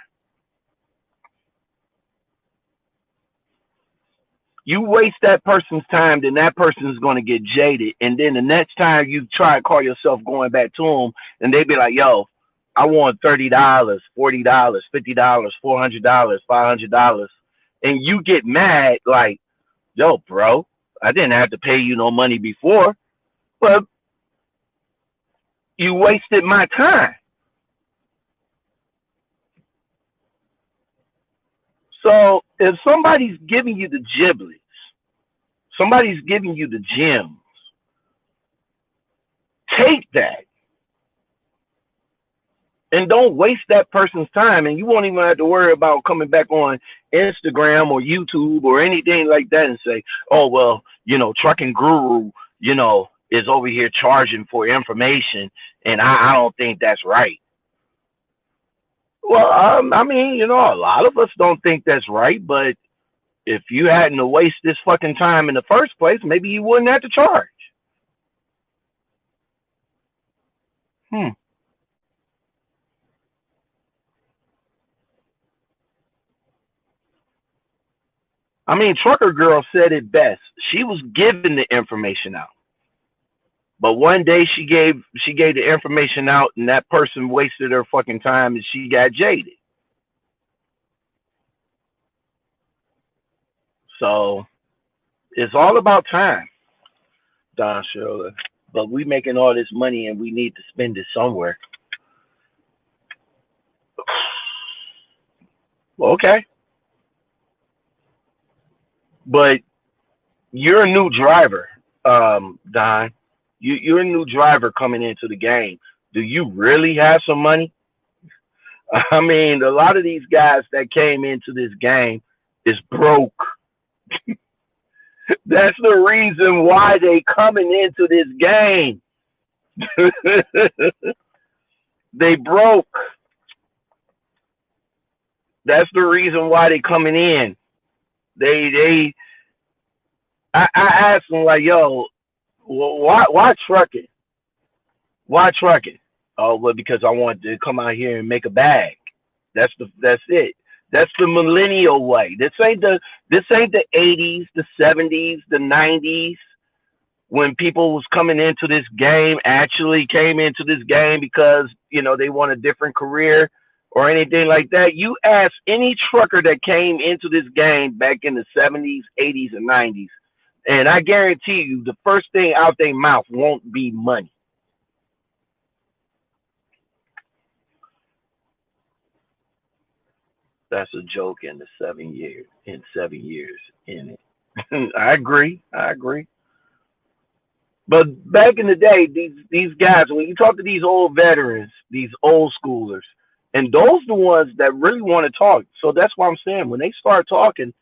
You waste that person's time, then that person is going to get jaded. And then the next time you try to call yourself going back to them, and they be like, yo, I want $30, $40, $50, $400, $500. And you get mad like, yo, bro, I didn't have to pay you no money before, but you wasted my time. So if somebody's giving you the giblets, somebody's giving you the gems, take that and don't waste that person's time. And you won't even have to worry about coming back on Instagram or YouTube or anything like that and say, oh, well, Trucking Guru, is over here charging for information. And I don't think that's right. Well, I mean, a lot of us don't think that's right, but if you hadn't to waste this fucking time in the first place, maybe you wouldn't have to charge. I mean, Trucker Girl said it best. She was giving the information out. But one day she gave the information out and that person wasted her fucking time and she got jaded. So it's all about time, Don Shirley. But we making all this money and we need to spend it somewhere. Okay. But you're a new driver, Don. You're a new driver coming into the game. Do you really have some money? I mean, a lot of these guys that came into this game is broke. That's the reason why they coming into this game. They broke. That's the reason why they coming in. I asked them like, yo, why trucking? Why trucking? Oh, well, because I want to come out here and make a bag. That's it. That's the millennial way. This ain't the 80s, the 70s, the 90s, when people was coming into this game, actually came into this game because, they want a different career or anything like that. You ask any trucker that came into this game back in the 70s, 80s, and 90s, And I guarantee you, the first thing out their mouth won't be money. That's a joke in the 7 years. In 7 years in it, I agree. I agree. But back in the day, these guys, when you talk to these old veterans, these old schoolers, and those the ones that really want to talk. So that's why I'm saying when they start talking,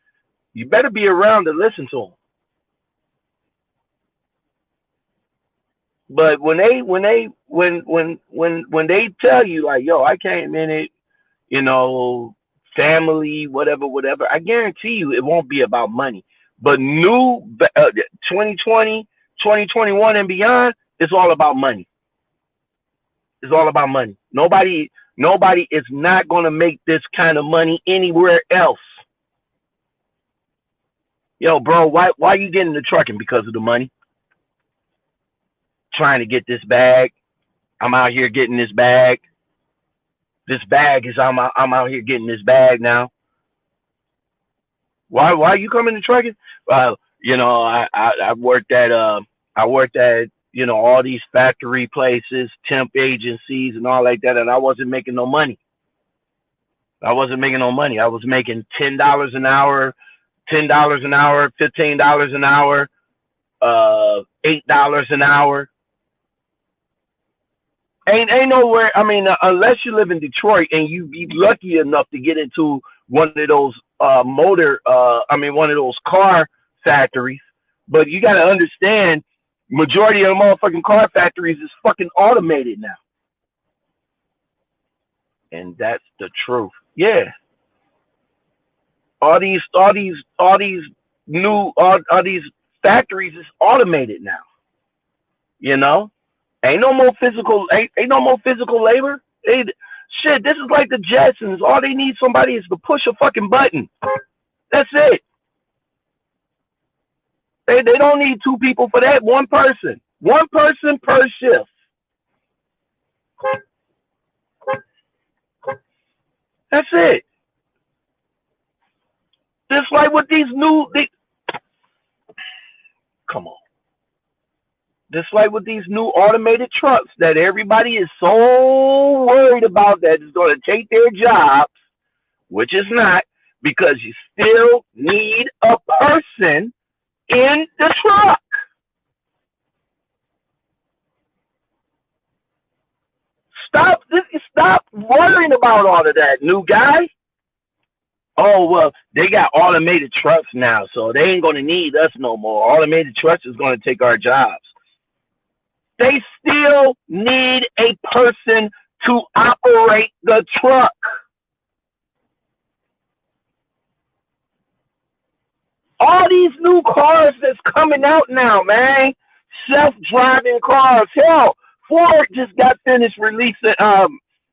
you better be around to listen to them. But when they tell you like, yo, I came in it, you know, family, whatever, whatever, I guarantee you it won't be about money. But 2020, 2021 and beyond, it's all about money. It's all about money. Nobody is not going to make this kind of money anywhere else. Yo, bro, why you getting the trucking? Because of the money. Trying to get this bag. I'm out here getting this bag. This bag is I'm out here getting this bag now. Why you coming to trucking? You know, I worked at all these factory places, temp agencies and all like that, and I wasn't making no money. I wasn't making no money. I was making $10 an hour, $10 an hour, $15 an hour, $8 an hour. Ain't nowhere. I mean, unless you live in Detroit and you be lucky enough to get into one of those one of those car factories. But you got to understand, majority of the motherfucking car factories is fucking automated now, and that's the truth. Yeah, all these factories is automated now. You know, ain't no more physical labor. Shit, this is like the Jetsons. All they need somebody is to push a fucking button. That's it. They don't need two people for that. One person. One person per shift. That's it. Just like with come on. Just like with these new automated trucks that everybody is so worried about that is going to take their jobs, which is not, because you still need a person in the truck. Stop worrying about all of that, new guy. Oh, well, they got automated trucks now, so they ain't going to need us no more. Automated trucks is going to take our jobs. They still need a person to operate the truck. All these new cars that's coming out now, man. Self-driving cars. Hell, Ford just got finished releasing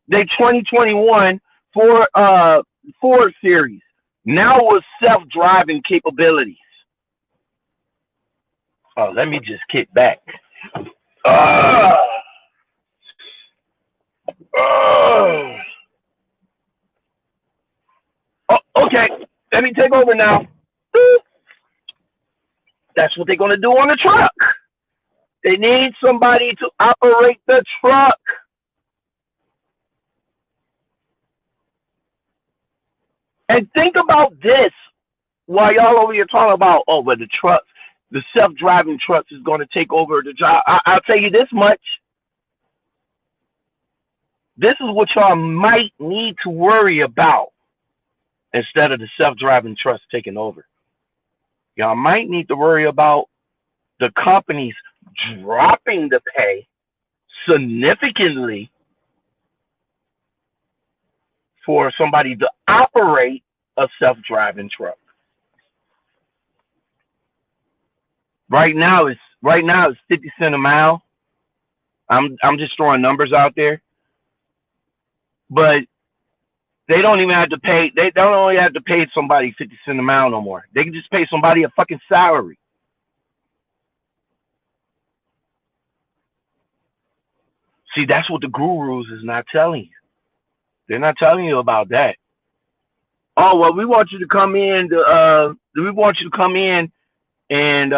their 2021 Ford series. Now with self-driving capabilities. Oh, let me just kick back. Oh, okay. Let me take over now. That's what they're going to do on the truck. They need somebody to operate the truck. And think about this while y'all over here talking about, oh, but the self-driving trucks is going to take over the job. I'll tell you this much. This is what y'all might need to worry about instead of the self-driving trucks taking over. Y'all might need to worry about the companies dropping the pay significantly for somebody to operate a self-driving truck. Right now it's 50 cents a mile. I'm just throwing numbers out there. But they don't even have to pay. They don't only have to pay somebody 50 cents a mile no more. They can just pay somebody a fucking salary. See, that's what the gurus is not telling you. They're not telling you about that. Oh well, we want you to come in. We want you to come in and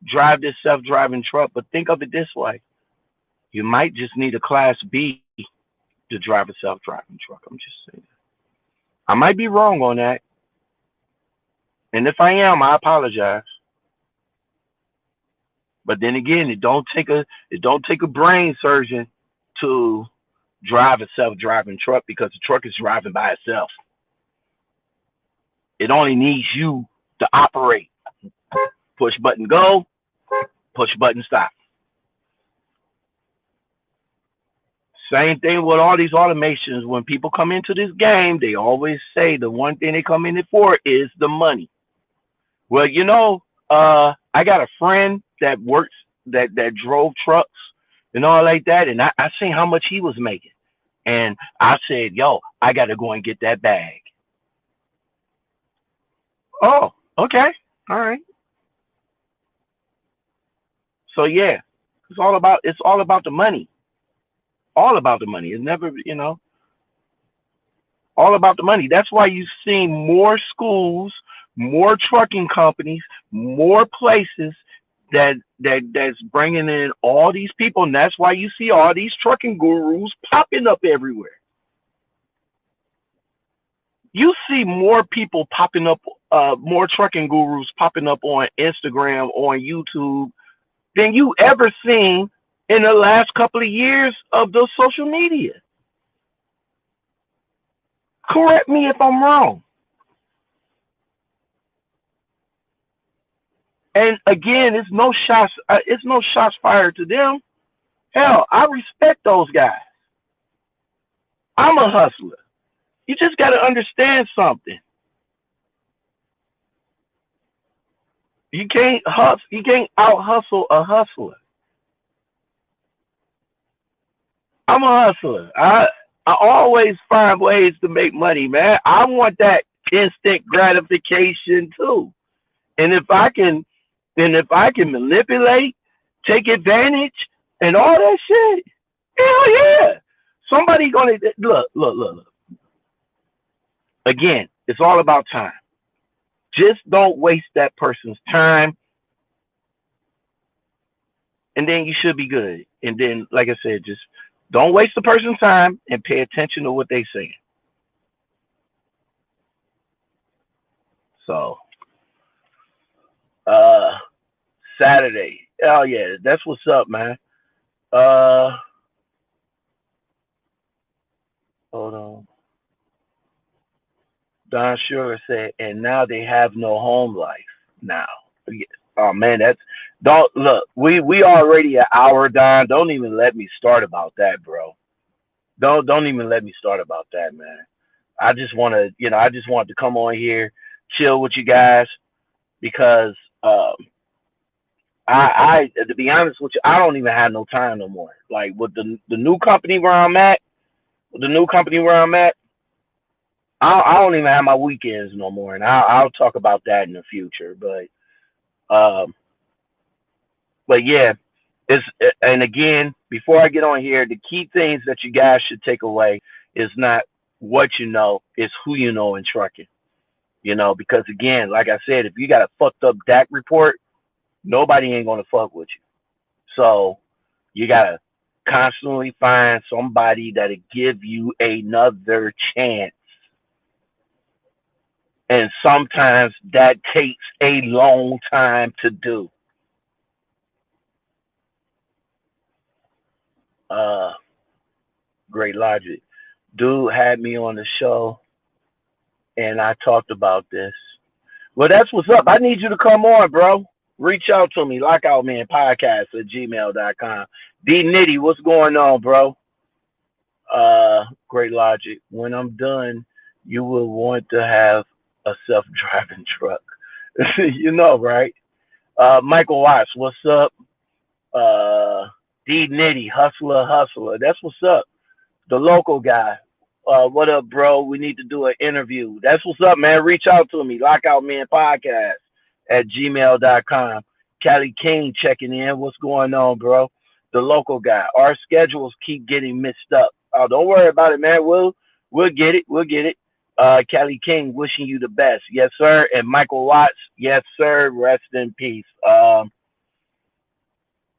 drive this self-driving truck. But think of it this way: you might just need a Class B to drive a self-driving truck. I'm just saying. I might be wrong on that, and if I am, I apologize. But then again, it don't take a brain surgeon to drive a self-driving truck because the truck is driving by itself. It only needs you to operate. Push button go, push button stop. Same thing with all these automations. When people come into this game, they always say the one thing they come in it for is the money. Well, I got a friend that works that drove trucks and all like that, and I seen how much he was making, and I said, "Yo, I got to go and get that bag." Oh, okay, all right. So yeah, it's all about the money, all about the money. It's never, all about the money. That's why you've seen more schools, more trucking companies, more places that's bringing in all these people, and that's why you see all these trucking gurus popping up everywhere. You see more people popping up, more trucking gurus popping up on Instagram, on YouTube, than you ever seen in the last couple of years of the social media. Correct me if I'm wrong. And again, it's no shots fired to them. Hell, I respect those guys. I'm a hustler. You just got to understand something. You can't out hustle a hustler. I'm a hustler. I always find ways to make money, man. I want that instant gratification too. And if I can manipulate, take advantage, and all that shit, hell yeah. Somebody gonna look. Again, it's all about time. Just don't waste that person's time, and then you should be good. And then, like I said, just don't waste the person's time and pay attention to what they saying. So, uh, Saturday. Oh yeah, that's what's up, man. Uh, hold on. Don Sugar said, and now they have no home life. Now, yeah. Oh man, that's don't look. We already an hour, Don. Don't even let me start about that, bro. Don't even let me start about that, man. I just want to come on here, chill with you guys because to be honest with you, I don't even have no time no more. Like with the new company where I'm at, with the new company where I'm at, I don't even have my weekends no more, and I'll talk about that in the future. Um, but yeah, it's and again, before I get on here, the key things that you guys should take away is not what you know, it's who you know in trucking. Because again, like I said, if you got a fucked up DAC report, nobody ain't gonna fuck with you. So you gotta constantly find somebody that'll give you another chance. And sometimes that takes a long time to do. Uh, Great logic. Dude had me on the show and I talked about this. Well, that's what's up. I need you to come on, bro. Reach out to me, lockoutmanpodcast@gmail.com. D Nitty, what's going on, bro? Great logic. When I'm done, you will want to have a self-driving truck. Right? Michael Watts, what's up? Uh, D Nitty, hustler. That's what's up. The local guy. What up, bro? We need to do an interview. That's what's up, man. Reach out to me. Lockoutmanpodcast@gmail.com. Cali King checking in. What's going on, bro? The local guy. Our schedules keep getting mixed up. Oh, don't worry about it, man. We'll get it. We'll get it. Kelly King, wishing you the best. Yes, sir. And Michael Watts, yes, sir. Rest in peace. My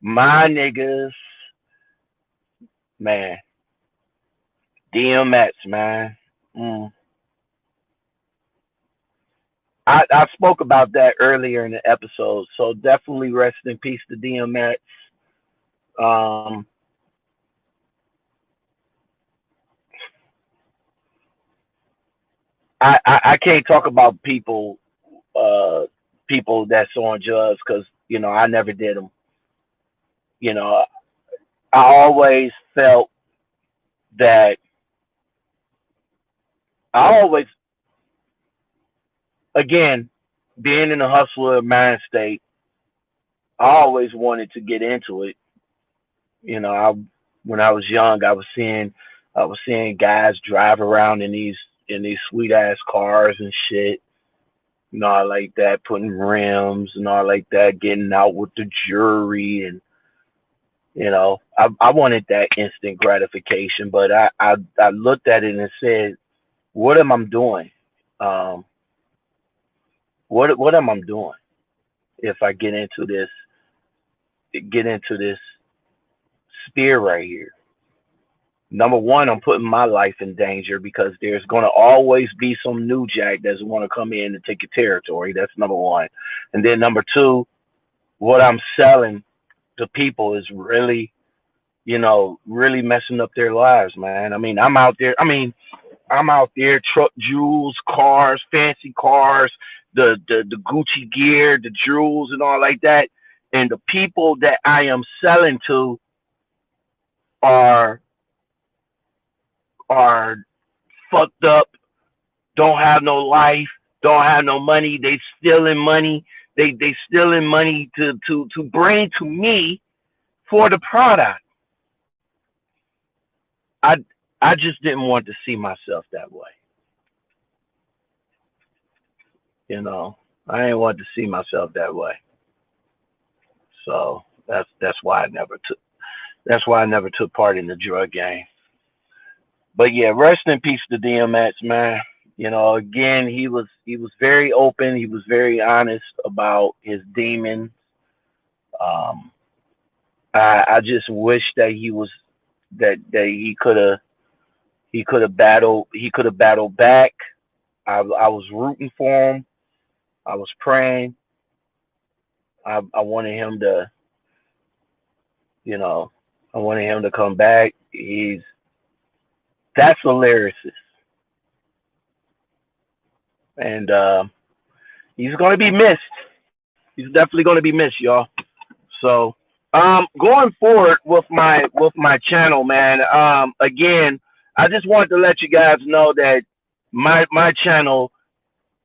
niggas, man. DMX, man. Mm. I spoke about that earlier in the episode, so definitely rest in peace to DMX. Um, I can't talk about uh, people that's on drugs because I never did them. You know, I always felt that I always, again, being in the hustler mind state, I always wanted to get into it. I when I was young, I was seeing guys drive around in these sweet ass cars and shit, all like that, putting rims and all like that, getting out with the jury, and I wanted that instant gratification, but I looked at it and said, what am I doing? Um, what am I doing if I get into this sphere right here? Number one, I'm putting my life in danger because there's going to always be some new jack that's want to come in and take your territory. That's number one. And then number two, what I'm selling to people is really messing up their lives, man. I mean, I'm out there, truck jewels, cars, fancy cars, the Gucci gear, the jewels and all like that. And the people that I am selling to are are fucked up, don't have no life, don't have no money. They stealing money. They stealing money to bring to me for the product. I I just didn't want to see myself that way. You know, I didn't want to see myself that way. So that's why I never took part in the drug game. But yeah, rest in peace to DMX, man. Again, he was very open. He was very honest about his demons. Um, I just wish that he could have battled back. I was rooting for him. I was praying. I wanted him to, you know, I wanted him to come back. That's a lyricist, and he's gonna be missed. He's definitely gonna be missed, y'all. So, going forward with my channel, man. Again, I just wanted to let you guys know that my channel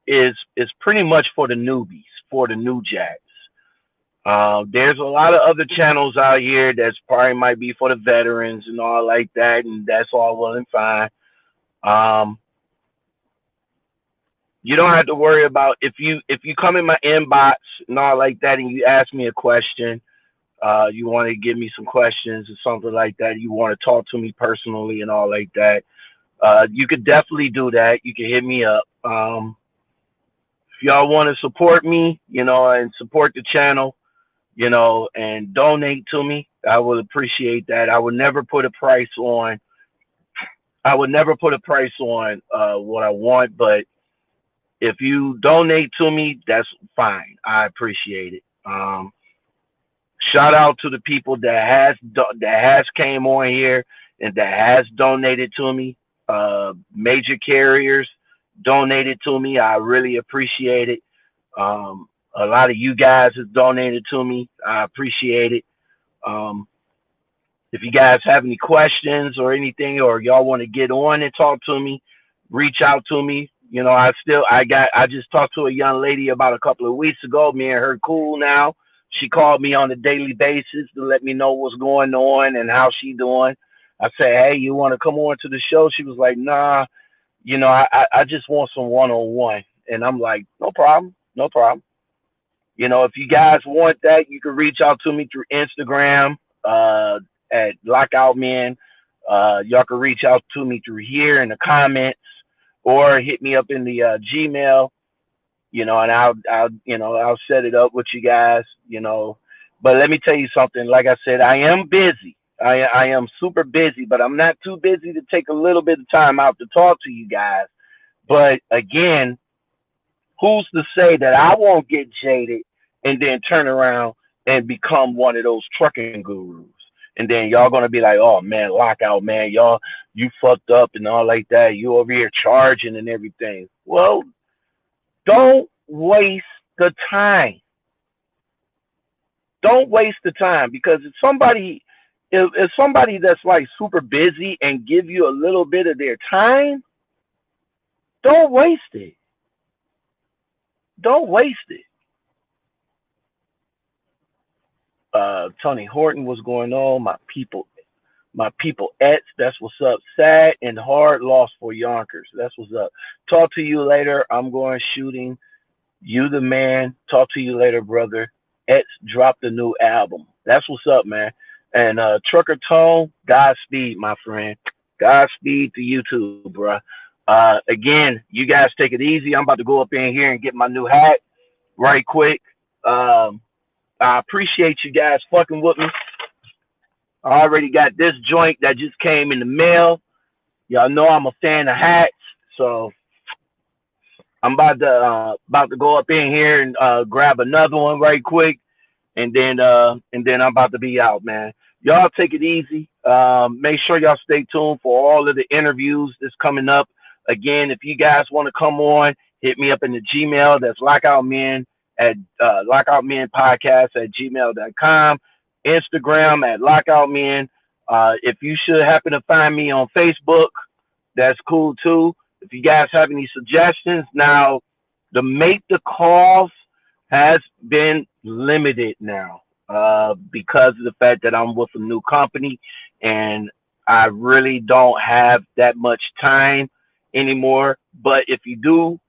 is pretty much for the newbies, for the new jacks. There's a lot of other channels out here that's probably might be for the veterans and all like that, and that's all well and fine. Um, you don't have to worry about if you come in my inbox and all like that, and you ask me a question. You want to give me some questions or something like that. You want to talk to me personally and all like that. You could definitely do that. You can hit me up. If y'all want to support me, and support the channel, and donate to me, I would appreciate that. I would never put a price on. I would never put a price on what I want, but if you donate to me, that's fine. I appreciate it. Shout out to the people that has came on here and that has donated to me. Major carriers donated to me. I really appreciate it. A lot of you guys have donated to me. I appreciate it. Um, if you guys have any questions or anything, or y'all want to get on and talk to me, reach out to me. I just talked to a young lady about a couple of weeks ago. Me and her cool now. She called me on a daily basis to let me know what's going on and how she doing. I said, hey, you want to come on to the show? She was like, nah, I just want some one-on-one. And I'm like, no problem, no problem. If you guys want that, you can reach out to me through Instagram at Lockout Men. Y'all can reach out to me through here in the comments. or hit me up in the Gmail, and I'll set it up with you guys. But let me tell you something. Like I said, I am busy. I am super busy, but I'm not too busy to take a little bit of time out to talk to you guys. But again, who's to say that I won't get jaded and then turn around and become one of those trucking gurus? And then y'all gonna be like, oh man, lockout, man, you fucked up and all like that. You over here charging and everything. Well, don't waste the time. Don't waste the time because if somebody that's like super busy and give you a little bit of their time, don't waste it. Don't waste it. Tony Horton, what's going on? My people Ets, that's what's up. Sad and hard loss for Yonkers. That's what's up. Talk to you later. I'm going shooting. You the man. Talk to you later, brother. Ets dropped a new album. That's what's up, man. And Trucker Tone, Godspeed, my friend. Godspeed to you too, bruh. Again, you guys take it easy. I'm about to go up in here and get my new hat right quick. Um, I appreciate you guys fucking with me. I already got this joint that just came in the mail. Y'all know I'm a fan of hats, so I'm about to go up in here and grab another one right quick, and then I'm about to be out, man. Y'all take it easy. Make sure y'all stay tuned for all of the interviews that's coming up. Again, if you guys want to come on, hit me up in the Gmail. That's lockoutmen at lockoutmenpodcast@gmail.com. Instagram at lockoutmen. If you should happen to find me on Facebook, that's cool too. If you guys have any suggestions, now the make the calls has been limited now because of the fact that I'm with a new company and I really don't have that much time anymore. But if you do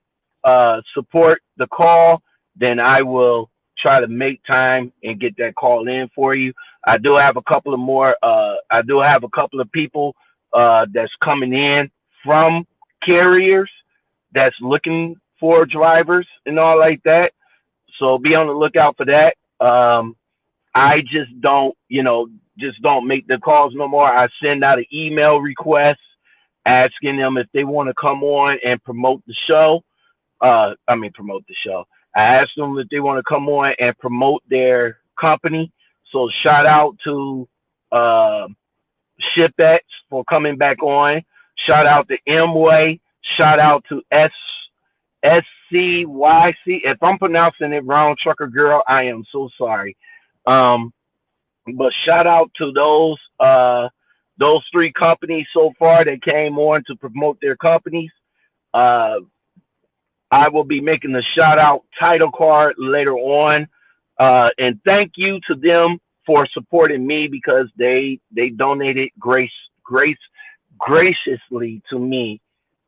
support the call, then I will try to make time and get that call in for you. I do have a couple of more. I do have a couple of people that's coming in from carriers that's looking for drivers and all like that. So be on the lookout for that. I just don't make the calls no more. I send out an email request asking them if they want to come on and promote the show. Promote the show. I asked them if they want to come on and promote their company. So shout out to uh, ShipX for coming back on. Shout out to Mway. Shout out to SCYC. If I'm pronouncing it wrong, Trucker Girl, I am so sorry. Um, but shout out to those three companies so far that came on to promote their companies. Uh, I will be making the shout out title card later on. And thank you to them for supporting me because they donated graciously to me.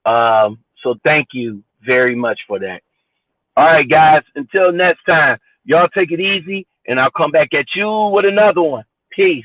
So thank you very much for that. All right, guys. Until next time, y'all take it easy, and I'll come back at you with another one. Peace.